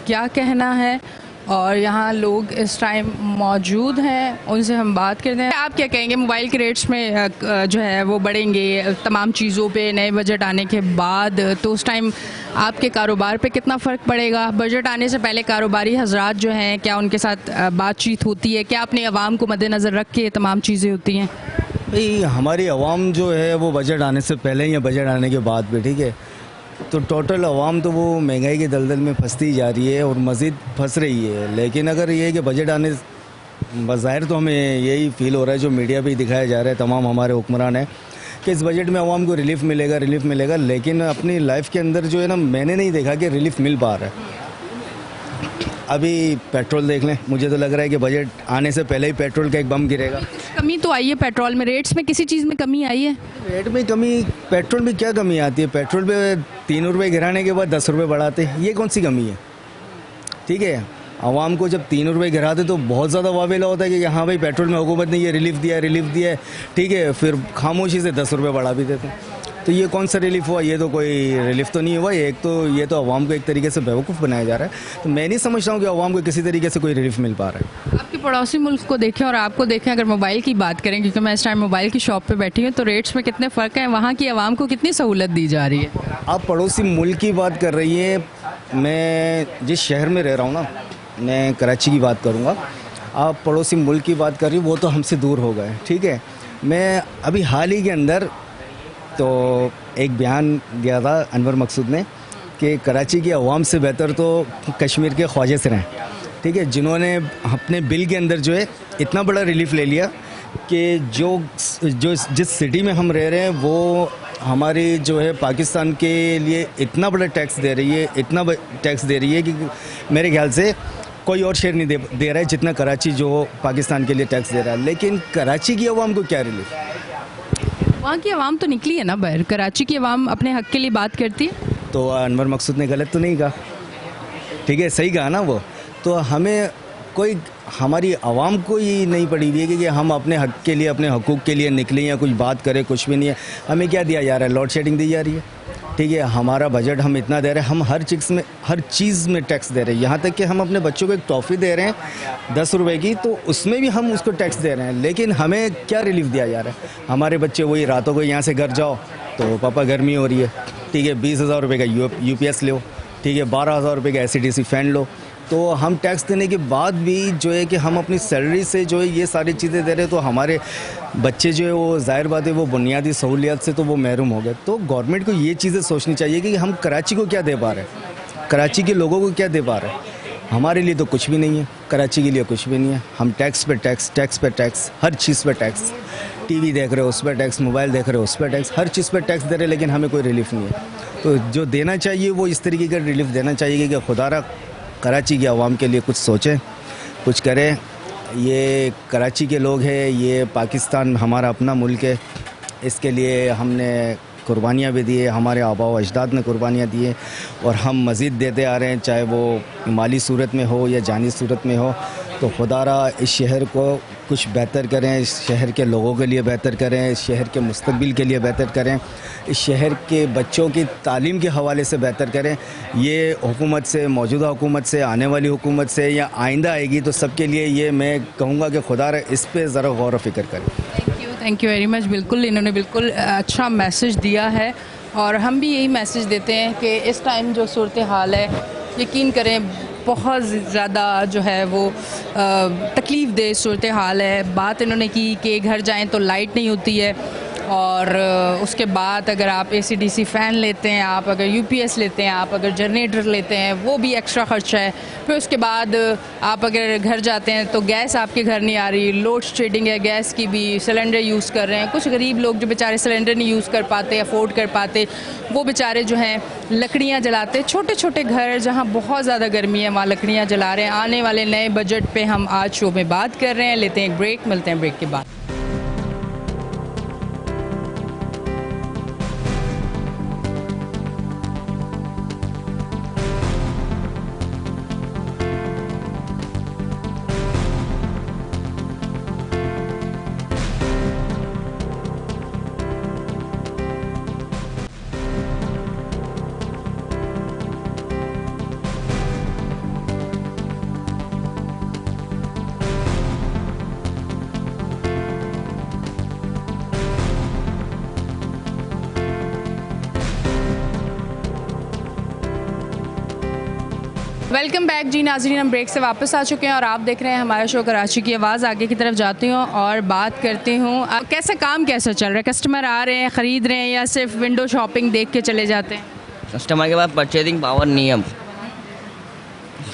क्या कहना है, और यहाँ लोग इस टाइम मौजूद हैं, उनसे हम बात करते हैं। आप क्या कहेंगे, मोबाइल के रेट्स में जो है वो बढ़ेंगे तमाम चीज़ों पे नए बजट आने के बाद, तो उस टाइम आपके कारोबार पे कितना फ़र्क पड़ेगा? बजट आने से पहले कारोबारी हजरात जो हैं, क्या उनके साथ बातचीत होती है? क्या अपने आवाम को मद्देनज़र रख के तमाम चीज़ें होती हैं? भाई हमारी आवाम जो है वो बजट आने से पहले या बजट आने के बाद भी, ठीक है, तो टोटल आवाम तो वो महंगाई के दलदल में फंसती जा रही है और मज़ीद फंस रही है। लेकिन अगर ये है कि बजट आने बज़ाहिर तो हमें यही फील हो रहा है, जो मीडिया पे दिखाया जा रहा है, तमाम हमारे हुक्मरान हैं, कि इस बजट में आवाम को रिलीफ मिलेगा, लेकिन अपनी लाइफ के अंदर जो है ना, मैंने नहीं देखा कि रिलीफ मिल पा रहा है। अभी पेट्रोल देख लें, मुझे तो लग रहा है कि बजट आने से पहले ही पेट्रोल का एक बम गिरेगा। कमी तो आई है पेट्रोल में, रेट्स में किसी चीज़ में कमी आई है? रेट में कमी, पेट्रोल में क्या कमी आती है? पेट्रोल पे 3 रुपये गिराने के बाद 10 रुपये बढ़ाते, ये कौन सी कमी है? ठीक है, आवाम को जब 3 रुपये गिराते तो बहुत ज़्यादा वावेला होता है कि हाँ भाई पेट्रोल में हुकूमत ने ये रिलीफ दिया है, ठीक है, फिर खामोशी से 10 रुपये बढ़ा भी देते हैं। तो ये कौन सा रिलीफ हुआ? ये तो कोई रिलीफ तो नहीं हुआ, ये तो आवाम को एक तरीके से बेवकूफ़ बनाया जा रहा है। तो मैं नहीं समझता हूँ कि आवाम को किसी तरीके से कोई रिलीफ मिल पा रहा है। आपके पड़ोसी मुल्क को देखें और आपको देखें, अगर मोबाइल की बात करें, क्योंकि मैं इस टाइम मोबाइल की शॉप पे बैठी हूँ, तो रेट्स में कितने फ़र्क है? वहाँ की आवाम को कितनी सहूलत दी जा रही है? आप पड़ोसी मुल्क की बात कर रही हैं, मैं जिस शहर में रह रहा हूँ ना, मैं कराची की बात करूँगा, आप पड़ोसी मुल्क की बात कर रही हो, वो तो हमसे दूर हो गए, ठीक है। मैं अभी हाल ही के अंदर तो एक बयान दिया था अनवर मकसूद ने कि कराची की आवाम से बेहतर तो कश्मीर के ख्वाजा से रहें, ठीक है, जिन्होंने अपने बिल के अंदर जो है इतना बड़ा रिलीफ ले लिया कि जो जिस सिटी में हम रह रहे हैं वो हमारी जो है पाकिस्तान के लिए इतना बड़ा टैक्स दे रही है, कि मेरे ख्याल से कोई और शहर नहीं दे रहा है जितना कराची जो पाकिस्तान के लिए टैक्स दे रहा है। लेकिन कराची की आवाम को क्या रिलीफ? वहाँ की आवाम तो निकली है ना बाहर, कराची की आवाम अपने हक के लिए बात करती है। तो अनवर मकसूद ने गलत तो नहीं कहा, ठीक है, सही कहा ना वो। तो हमें कोई, हमारी आवाम को ही नहीं पड़ी हुई है कि हम अपने हक के लिए, अपने हकूक़ के लिए निकलें या कुछ बात करें, कुछ भी नहीं है। हमें क्या दिया जा रहा है? लोड शेडिंग दी जा रही है, ठीक है। हमारा बजट हम इतना दे रहे हैं, हम हर चीज़ में टैक्स दे रहे हैं, यहाँ तक कि हम अपने बच्चों को एक टॉफ़ी दे रहे हैं 10 रुपए की, तो उसमें भी हम उसको टैक्स दे रहे हैं। लेकिन हमें क्या रिलीफ दिया जा रहा है? हमारे बच्चे वही रातों को यहाँ से घर जाओ तो पापा गर्मी हो रही है, ठीक है, 20,000 रुपये का UPS लो, ठीक है, 12,000 रुपये का ACDC फ़ैन लो। तो हम टैक्स देने के बाद भी जो है कि हम अपनी सैलरी से जो है ये सारी चीज़ें दे रहे हैं, तो हमारे बच्चे जो है वो ज़ाहिर बात है वो बुनियादी सहूलियत से तो वो महरूम हो गए। तो गवर्नमेंट को ये चीज़ें सोचनी चाहिए कि हम कराची को क्या दे पा रहे हैं, कराची के लोगों को क्या दे पा रहे हैं। हमारे लिए तो कुछ भी नहीं है, कराची के लिए कुछ भी नहीं है। हम टैक्स पे टैक्स, हर चीज़ पे टैक्स, टीवी देख रहे हो उस पर टैक्स, मोबाइल देख रहे हो उस पर टैक्स, हर चीज़ पर टैक्स दे रहे हैं, लेकिन हमें कोई रिलीफ नहीं है। तो जो देना चाहिए वो इस तरीके का रिलीफ देना चाहिए कि खुदारा कराची के आवाम के लिए कुछ सोचें, कुछ करें। ये कराची के लोग हैं, ये पाकिस्तान हमारा अपना मुल्क है, इसके लिए हमने कुर्बानियाँ भी दी है, हमारे आबा व अजदाद ने कुर्बानियाँ दी हैं और हम मज़ीद देते आ रहे हैं, चाहे वो माली सूरत में हो या जानी सूरत में हो। तो खुदारा इस शहर को कुछ बेहतर करें, इस शहर के लोगों के लिए बेहतर करें, इस शहर के मुस्तकबिल के लिए बेहतर करें, इस शहर के बच्चों की तालीम के हवाले से बेहतर करें। ये हुकूमत से, मौजूदा हुकूमत से, आने वाली हुकूमत से या आइंदा आएगी, तो सबके लिए ये मैं कहूँगा कि खुदारा इस पर ज़रा गौर व फिक्र करें। Thank you very much. बिल्कुल इन्होंने बिल्कुल अच्छा मैसेज दिया है और हम भी यही मैसेज देते हैं कि इस टाइम जो सूरत हाल है, यकीन करें बहुत ज़्यादा जो है वो तकलीफ़ दे सूरत हाल है। बात इन्होंने की कि घर जाएं तो लाइट नहीं होती है और उसके बाद अगर आप AC/DC फ़ैन लेते हैं, आप अगर UPS लेते हैं, आप अगर जनरेटर लेते हैं, वो भी एक्स्ट्रा ख़र्चा है। फिर उसके बाद आप अगर घर जाते हैं तो गैस आपके घर नहीं आ रही, लोड शेडिंग है गैस की भी, सिलेंडर यूज़ कर रहे हैं। कुछ गरीब लोग जो बेचारे सिलेंडर नहीं यूज़ कर पाते, अफोर्ड कर पाते, वो बेचारे जो हैं लकड़ियाँ जलाते, छोटे छोटे घर जहाँ बहुत ज़्यादा गर्मी है वहाँ लकड़ियाँ जला रहे हैं। आने वाले नए बजट पर हम आज शो में बात कर रहे हैं। लेते हैं एक ब्रेक, मिलते हैं ब्रेक के बाद। वेलकम बैक जी नाज़रीन, हम ब्रेक से वापस आ चुके हैं और आप देख रहे हैं हमारा शो कराची की आवाज़। आगे की तरफ जाती हूँ और बात करती हूँ कैसा काम कैसा चल रहा है, कस्टमर आ रहे हैं, ख़रीद रहे हैं या सिर्फ विंडो शॉपिंग देख के चले जाते हैं? कस्टमर के पास परचेजिंग पावर नहीं है। अब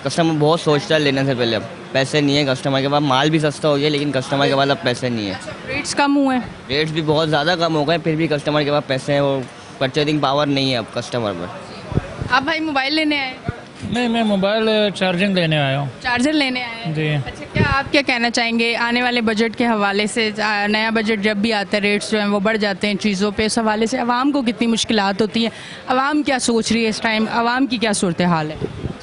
कस्टमर बहुत सोचता है लेने से पहले, अब पैसे नहीं है कस्टमर के पास। माल भी सस्ता हो गया लेकिन कस्टमर के पास अब पैसे नहीं है। रेट्स कम हुए हैं? रेट्स भी बहुत ज़्यादा कम हो गए, फिर भी कस्टमर के पास पैसे हैं, वो परचेजिंग पावर नहीं है अब कस्टमर पर। आप भाई मोबाइल लेने आए? नहीं, मैं मोबाइल चार्जिंग लेने आया हूँ। चार्जर लेने आए हैं? जी। अच्छा, क्या आप क्या कहना चाहेंगे आने वाले बजट के हवाले से? नया बजट जब भी आता है रेट्स जो हैं वो बढ़ जाते हैं चीज़ों पे, इस हवाले से आवाम को कितनी मुश्किलात होती है? आवाम क्या सोच रही है इस टाइम, आवाम की क्या सूरत हाल है?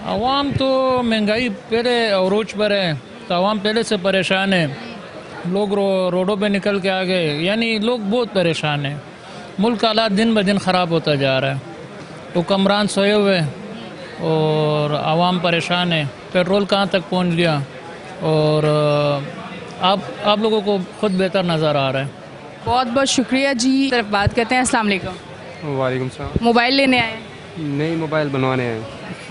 आवाम तो महंगाई पहले अरूज पर है, तो आवाम पहले से परेशान है। लोग रोडों पे निकल के आ गए, यानी लोग बहुत परेशान हैं। मुल्क का हालात दिन ब दिन ख़राब होता जा रहा है। हुक्मरान सोए हुए और आवाम परेशान है। पेट्रोल कहाँ तक पहुँच गया और आप लोगों को खुद बेहतर नज़र आ रहा है। बहुत बहुत शुक्रिया जी। तरफ बात करते हैं। अस्सलाम वालेकुम। वालेकुम सलाम। मोबाइल लेने आए? नहीं, मोबाइल बनवाने आए।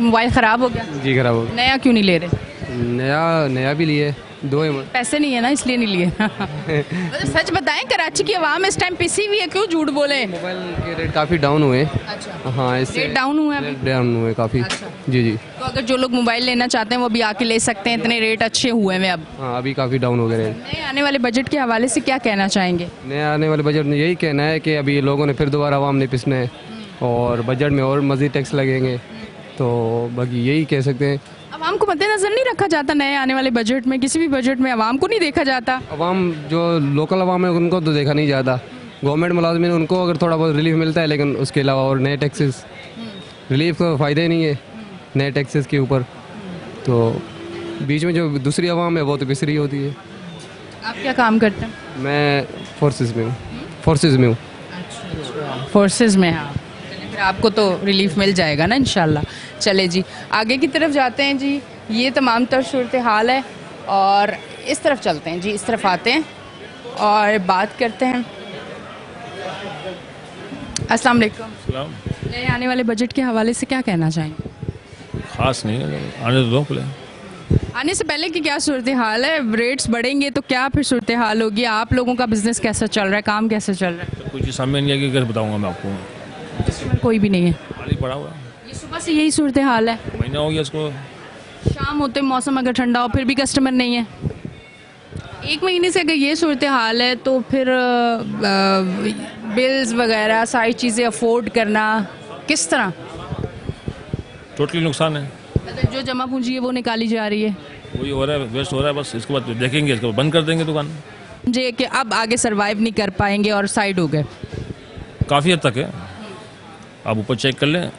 मोबाइल ख़राब हो गया? जी ख़राब हो गया। नया क्यों नहीं ले रहे? नया भी लिए, दो ही पैसे नहीं है ना इसलिए नहीं लिए। मतलब सच बताएं, कराची की आवाम इस टाइम पिसी हुई है, क्यों झूठ बोले? मोबाइल के रेट काफ़ी डाउन हुए। अच्छा। हाँ, इससे रेट डाउन हुए हैं? डाउन हुए काफ़ी। अच्छा। जी जी। तो अगर जो लोग मोबाइल लेना चाहते हैं वो भी आके ले सकते हैं, इतने रेट अच्छे हुए हैं अब। हाँ, अभी काफ़ी डाउन हो गए रेट। नए आने वाले बजट के हवाले से क्या कहना चाहेंगे? नए आने वाले बजट में यही कहना है कि अभी लोगों ने फिर दोबारा आवाम ने पिसना है और बजट में और मज़ीद टैक्स लगेंगे, तो बाकी यही कह सकते हैं। आवाम को मद्देनजर नहीं रखा जाता नए आने वाले बजट में? किसी भी बजट में आवाम को नहीं देखा जाता? आवाम जो लोकल आवाम है उनको तो देखा नहीं जाता। गवर्नमेंट मुलाजमिन उनको अगर थोड़ा बहुत रिलीफ मिलता है, लेकिन उसके अलावा और नए टैक्सेस, रिलीफ का फ़ायदा ही नहीं है नए टैक्सेस के ऊपर। तो बीच में जो दूसरी आवाम है वो तो पिसरी होती है। आप क्या काम करते हैं? मैं फोर्सेस में हूँ। फोर्सेस में हूँ। फोर्सेस में? हाँ, फिर आपको तो रिलीफ मिल जाएगा ना इंशाल्लाह। चले जी, आगे की तरफ जाते हैं जी। ये तमाम तर सूरत हाल है और इस तरफ चलते हैं जी, इस तरफ आते हैं और बात करते हैं। अस्सलाम वालेकुम। नए आने वाले बजट के हवाले से क्या कहना चाहेंगे? ख़ास नहीं है, आने दो पहले। आने से पहले की क्या सूरत हाल है? रेट्स बढ़ेंगे तो क्या फिर सूरत हाल होगी? आप लोगों का बिजनेस कैसा चल रहा है, काम कैसा चल रहा है? कुछ समझ नहीं आएगी, कैसे बताऊँगा मैं आपको। कस्टमर कोई भी नहीं है? खाली पड़ा हुआ, ये सुबह से यही सूरत हाल है? महीना हो गया इसको। शाम होते मौसम अगर ठंडा हो फिर भी कस्टमर नहीं है? एक महीने से अगर ये सूरत हाल है तो फिर बिल्स वगैरह सारी चीज़ें अफोर्ड करना किस तरह? टोटली नुकसान है। मतलब जो जमा पूंजी है वो निकाली जा रही है, वही हो रहा है, वेस्ट हो रहा है। बस इसके बाद देखेंगे, इसके बाद बंद कर देंगे दुकान। जे कि अब आगे सरवाइव नहीं कर पाएंगे और साइड हो गए। काफ़ी हद तक है। आप ऊपर चेक कर लें,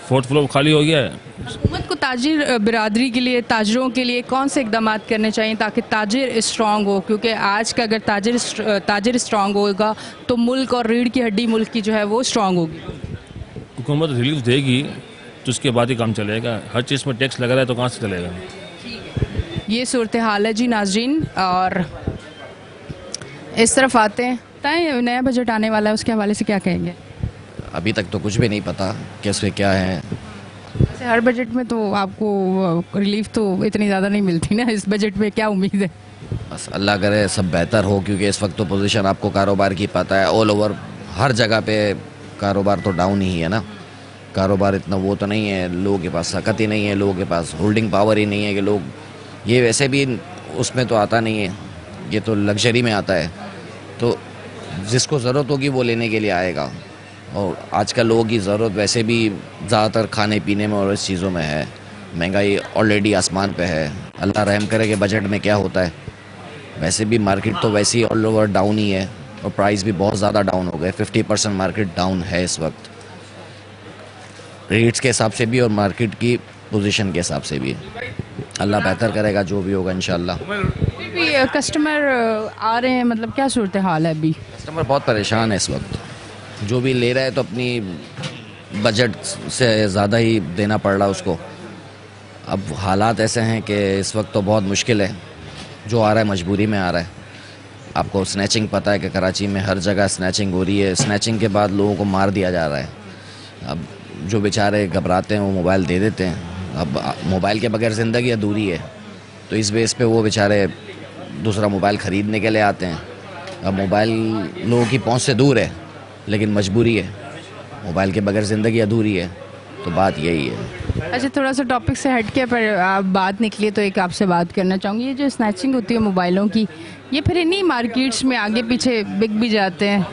4th फ्लोर खाली हो गया है। हुकूमत को ताजिर बिरादरी के लिए, ताजरों के लिए कौन से इकदाम करने चाहिए ताकि ताजिर स्ट्रॉन्ग हो? क्योंकि आज का अगर ताजिर स्ट्रॉन्ग होगा तो मुल्क और रीढ़ की हड्डी मुल्क की जो है वो स्ट्रॉन्ग होगी। हुकूमत रिलीफ देगी तो उसके बाद ही काम चलेगा। हर चीज़ में टैक्स लगा रहा है तो कहाँ से चलेगा? ये सूरत हाल है जी नाजरीन। और इस तरफ आते हैं, ताए नया बजट आने वाला है, उसके हवाले से क्या कहेंगे? अभी तक तो कुछ भी नहीं पता कि उसमें क्या है। वैसे हर बजट में तो आपको रिलीफ तो इतनी ज़्यादा नहीं मिलती ना, इस बजट में क्या उम्मीद है? बस अल्लाह करे सब बेहतर हो, क्योंकि इस वक्त तो पोजीशन आपको कारोबार की पता है, ऑल ओवर हर जगह पे कारोबार तो डाउन ही है ना। कारोबार इतना वो तो नहीं है, लोगों के पास ताकत ही नहीं है, लोगों के पास होल्डिंग पावर ही नहीं है कि लोग, ये वैसे भी उसमें तो आता नहीं है, ये तो लग्जरी में आता है। तो जिसको ज़रूरत होगी वो लेने के लिए आएगा। और आजकल लोगों की ज़रूरत वैसे भी ज़्यादातर खाने पीने में और इस चीज़ों में है। महंगाई ऑलरेडी आसमान पे है। अल्लाह रहम करे कि बजट में क्या होता है। वैसे भी मार्केट तो वैसे ही ऑल ओवर डाउन ही है और प्राइस भी बहुत ज़्यादा डाउन हो गए। 50% मार्केट डाउन है इस वक्त, रेट्स के हिसाब से भी और मार्केट की पोजीशन के हिसाब से भी। अल्लाह बेहतर करेगा जो भी होगा इंशाल्लाह। फिर भी कस्टमर आ रहे हैं, मतलब क्या सूरत हाल है अभी? कस्टमर बहुत परेशान है इस वक्त। जो भी ले रहा है तो अपनी बजट से ज़्यादा ही देना पड़ रहा है उसको। अब हालात ऐसे हैं कि इस वक्त तो बहुत मुश्किल है। जो आ रहा है मजबूरी में आ रहा है। आपको स्नैचिंग पता है कि कराची में हर जगह स्नैचिंग हो रही है। स्नैचिंग के बाद लोगों को मार दिया जा रहा है। अब जो बेचारे घबराते हैं वो मोबाइल दे देते हैं। अब मोबाइल के बगैर ज़िंदगी अधूरी है, तो इस बेस पे वो बेचारे दूसरा मोबाइल ख़रीदने के लिए आते हैं। अब मोबाइल लोगों की पहुंच से दूर है, लेकिन मजबूरी है। मोबाइल के बगैर ज़िंदगी अधूरी है, तो बात यही है। अच्छा, थोड़ा सा टॉपिक से हट के पर आप बात निकली तो एक आपसे बात करना चाहूँगी। ये जो स्नैचिंग होती है मोबाइलों की, ये फिर इन्हीं मार्केट्स में आगे पीछे बिक भी जाते हैं।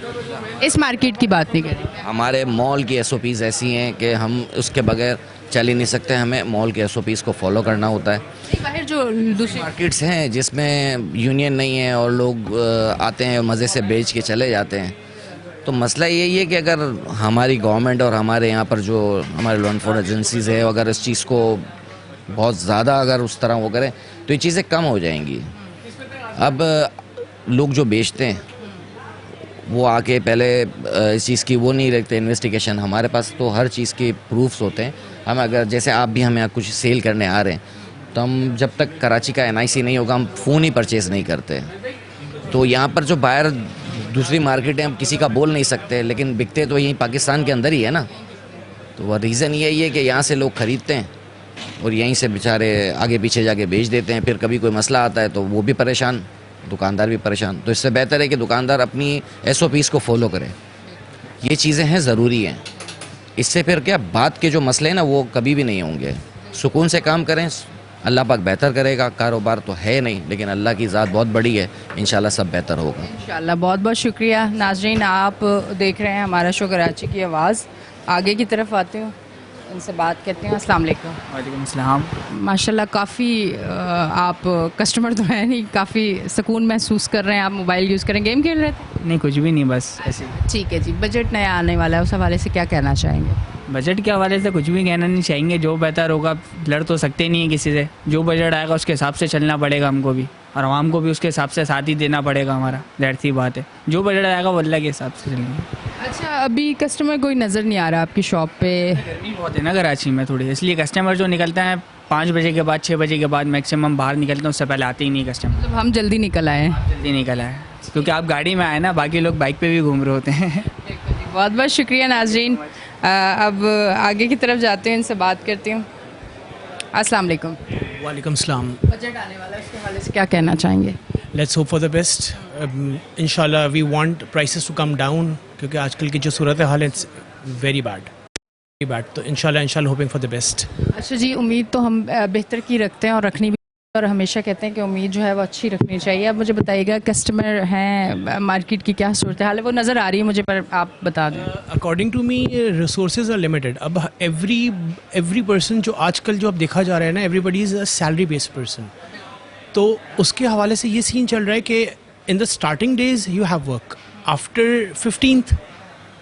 इस मार्केट की बात नहीं करें। हमारे मॉल की SOPs ऐसी हैं कि हम उसके बगैर चल ही नहीं सकते। हमें मॉल के SOPs को फॉलो करना होता है। बाहर जो दूसरी मार्केट्स हैं जिसमें यूनियन नहीं है और लोग आते हैं और मज़े से बेच के चले जाते हैं, तो मसला यही है कि अगर हमारी गवर्नमेंट और हमारे यहाँ पर जो हमारे लॉ एनफोर्समेंट एजेंसीज़ है, अगर इस चीज़ को बहुत ज़्यादा अगर उस तरह वो करें तो ये चीज़ें कम हो जाएंगी। अब लोग जो बेचते हैं वो आके पहले इस चीज़ की वो नहीं रखते इन्वेस्टिगेशन। हमारे पास तो हर चीज़ के प्रूफ्स होते हैं। हम अगर जैसे आप भी हमें कुछ सेल करने आ रहे हैं, तो हम जब तक कराची का NIC नहीं होगा हम फ़ोन ही परचेज़ नहीं करते। तो यहाँ पर जो बाहर दूसरी मार्केट है, हम किसी का बोल नहीं सकते, लेकिन बिकते तो यहीं पाकिस्तान के अंदर ही है ना। तो वह रीज़न यही है कि यहाँ से लोग ख़रीदते हैं और यहीं से बेचारे आगे पीछे जाके बेच देते हैं। फिर कभी कोई मसला आता है तो वो भी परेशान, दुकानदार भी परेशान। तो इससे बेहतर है कि दुकानदार अपनी SOPs को फॉलो करें। ये चीज़ें हैं, ज़रूरी हैं। इससे फिर क्या बात के जो मसले हैं ना वो कभी भी नहीं होंगे। सुकून से काम करें, अल्लाह पाक बेहतर करेगा। कारोबार तो है नहीं, लेकिन अल्लाह की ज़ात बहुत बड़ी है, इंशाल्लाह सब बेहतर होगा इंशाल्लाह। बहुत बहुत शुक्रिया नाजरीन, आप देख रहे हैं हमारा शो कराची की आवाज़। आगे की तरफ आते हो, इनसे बात करते हैं। अस्सलाम वालेकुम। वालेकुम अस्सलाम। माशाल्लाह काफ़ी आप कस्टमर तो है नहीं, काफ़ी सुकून महसूस कर रहे हैं। आप मोबाइल यूज़ करें, गेम खेल रहे थे? नहीं, कुछ भी नहीं, बस ऐसे। ठीक है जी। बजट नया आने वाला है, उस हवाले से क्या कहना चाहेंगे? बजट के हवाले से कुछ भी कहना नहीं चाहेंगे। जो बेहतर होगा, लड़ तो सकते नहीं है किसी से। जो बजट आएगा उसके हिसाब से चलना पड़ेगा हमको भी, और आवाम को भी उसके हिसाब से साथ ही देना पड़ेगा हमारा। दैट सी बात है। जो बजट आएगा वो अल्लाह के हिसाब से चलेंगे। अच्छा, अभी कस्टमर कोई नज़र नहीं आ रहा आपकी शॉप पे? गर्मी बहुत है ना कराची में थोड़ी, इसलिए कस्टमर जो निकलते हैं 5 बजे के बाद, 6 बजे के बाद मैक्सिमम बाहर निकलते हैं। उससे पहले आते ही नहीं कस्टमर। मतलब हम जल्दी निकल आए हैं। जल्दी निकल आए क्योंकि आप गाड़ी में आए ना, बाकी लोग बाइक पे भी घूम रहे होते हैं। बहुत बहुत शुक्रिया नाजरीन। अब आगे की तरफ जाते हैं, इनसे बात करती हूँ। अस्सलाम वालेकुम। वालेकुम सलाम। बजट आने वाला है, उसके हवाले से क्या कहना चाहेंगे? Let's hope for the best. इंशाल्लाह we want prices to come down, क्योंकि आजकल की जो सूरत हाल है इट्स वेरी बैड। तो इंशाल्लाह होपिंग फॉर द बेस्ट। अच्छा जी, उम्मीद तो हम बेहतर की रखते हैं और रखनी भी। और हमेशा कहते हैं कि उम्मीद जो है वो अच्छी रखनी चाहिए। अब मुझे बताइएगा, कस्टमर हैं, मार्केट की क्या सूरत हाल है? वो नज़र आ रही है मुझे, पर आप बता दें। According to me resources are limited. अब एवरी पर्सन जो आजकल जो अब देखा जा रहा है ना, everybody is a salary based person. तो उसके हवाले से ये सीन चल रहा है कि in the starting days you have work, after 15th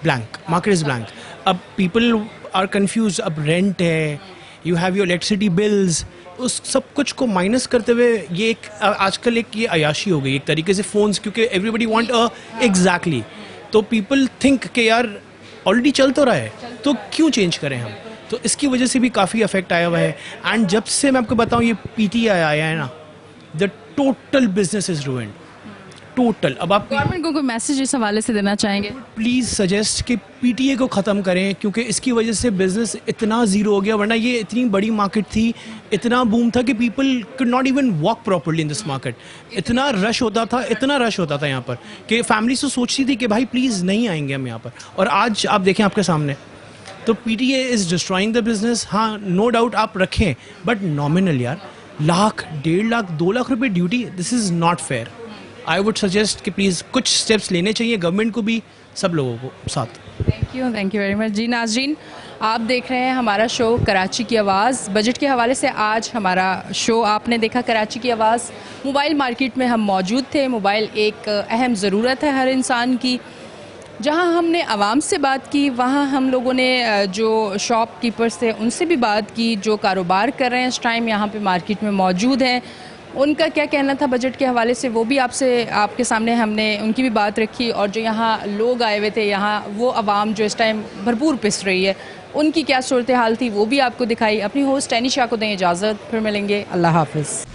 blank, market is blank. अब पीपल आर कन्फ्यूज, अब रेंट है, you have your electricity bills, उस सब कुछ को माइनस करते हुए ये एक आजकल एक ये अयाशी हो गई एक तरीके से फ़ोन्स, क्योंकि एवरीबडी वांट एग्जैक्टली। तो पीपल थिंक कि यार ऑलरेडी चल तो रहा है तो क्यों चेंज करें हम। तो इसकी वजह से भी काफ़ी इफेक्ट आया हुआ है। एंड जब से मैं आपको बताऊं ये PTI आया है ना, the total business is ruined, total. अब आप गवर्नमेंट को कोई मैसेज इस हवाले से देना चाहेंगे? प्लीज़ सजेस्ट कि PTA को ख़त्म करें, क्योंकि इसकी वजह से बिज़नेस इतना ज़ीरो हो गया। वरना ये इतनी बड़ी मार्केट थी, इतना बूम था कि people could not even walk properly in this market. इतना रश होता था, इतना रश होता था यहाँ पर कि फैमिली तो सोचती थी कि भाई प्लीज़ नहीं आएंगे हम यहाँ पर। और आज आप देखें आपके सामने, तो PTA is destroying the business. हाँ, नो डाउट आप रखें, बट नॉमिनल यार, लाख, 1.5 लाख, 2 लाख रुपए duty, this is not fair. I would suggest कि प्लीज़ कुछ स्टेप्स लेने चाहिए गवर्नमेंट को भी, सब लोगों को साथ। थैंक यू वेरी मच जी। नाज़रीन, आप देख रहे हैं हमारा शो कराची की आवाज़। बजट के हवाले से आज हमारा शो आपने देखा, कराची की आवाज़। मोबाइल मार्केट में हम मौजूद थे। मोबाइल एक अहम ज़रूरत है हर इंसान की। जहां हमने आवाम से बात की, वहां हम लोगों ने जो शॉपकीपर्स थे उनसे भी बात की, जो कारोबार कर रहे हैं इस टाइम यहाँ पे मार्केट में मौजूद हैं, उनका क्या कहना था बजट के हवाले से, वो भी आपके सामने हमने उनकी भी बात रखी। और जो यहाँ लोग आए हुए थे, यहाँ वो आवाम जो इस टाइम भरपूर पिस रही है, उनकी क्या सूरत हाल थी वो भी आपको दिखाई। अपनी होस्ट टैनिशा को दें इजाज़त, फिर मिलेंगे। अल्लाह हाफ़िज़।